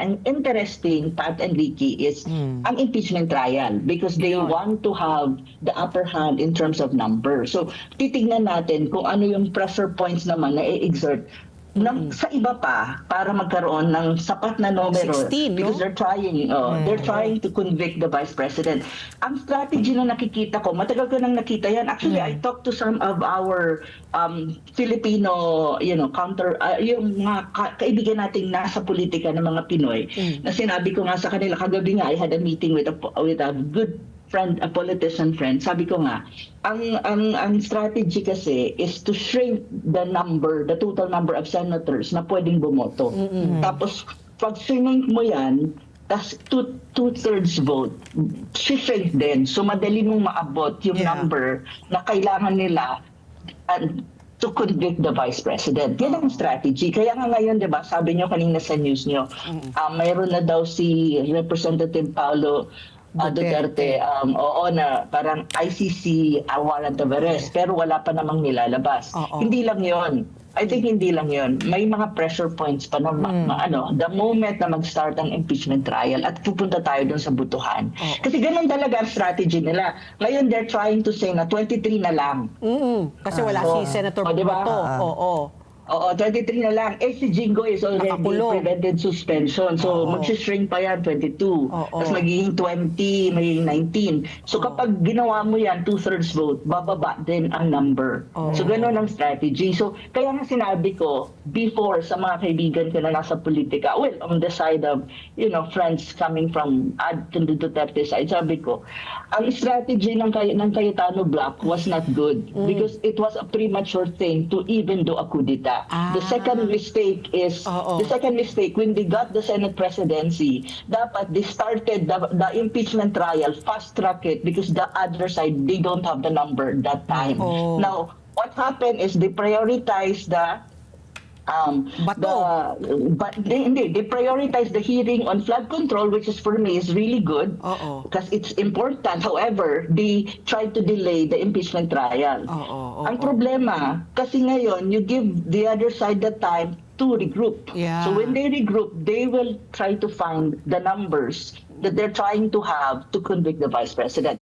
Ang interesting, Pat and Ricky, is ang impeachment trial because they want to have the upper hand in terms of number. So, titignan natin kung ano yung pressure points naman na i-exert sa iba pa para magkaroon ng sapat na numero 16, no? because they're trying to convict the vice president. Ang strategy na nakikita ko, matagal ko nang nakita yan. Actually, I talked to some of our Filipino, counter yung mga kaibigan nating nasa politika ng mga Pinoy na sinabi ko nga sa kanila kagabi nga I had a meeting with a good friend, a politician friend. Sabi ko nga, ang strategy kasi is to shrink the total number of senators na pwedeng bumoto. Tapos pag shrink mo yan, tas two-thirds vote, shrink din. So madali mong maabot yung number na kailangan nila to convict the vice president. Yan ang strategy. Kaya nga ngayon, di ba, sabi nyo kanina sa news nyo, mayroon na daw si Representative Paulo Duterte, oo na parang ICC warrant of arrest, pero wala pa namang nilalabas. Hindi lang yon. I think hindi lang yon. May mga pressure points pa na the moment na mag-start ang impeachment trial at pupunta tayo dun sa butuhan. Kasi ganun talaga ang strategy nila. Ngayon they're trying to say na 23 na lang. Kasi wala si Senator diba? Boto. Oo, 23 na lang. Si Jingo is already prevented suspension. So, magsishrink pa yan, 22. Tapos magiging 20, magiging 19. So, kapag ginawa mo yan, two-thirds vote, bababa din ang number. So, ganun ang strategy. So, kaya nga sinabi ko, before sa mga kaibigan ko na nasa politika, well, on the side of, friends coming from the Duterte side, sabi ko, ang strategy ng Cayetano Block was not good because it was a premature thing to even do a coup d'etat. The second mistake is when they got the Senate presidency, dapat they started the impeachment trial, fast track it because the other side they don't have the number that time. Now, what happened is they prioritize they prioritize the hearing on flood control, which is for me is really good because it's important. However, they tried to delay the impeachment trial. Ang problema, kasi ngayon, you give the other side the time to regroup. So when they regroup, they will try to find the numbers that they're trying to have to convict the vice president.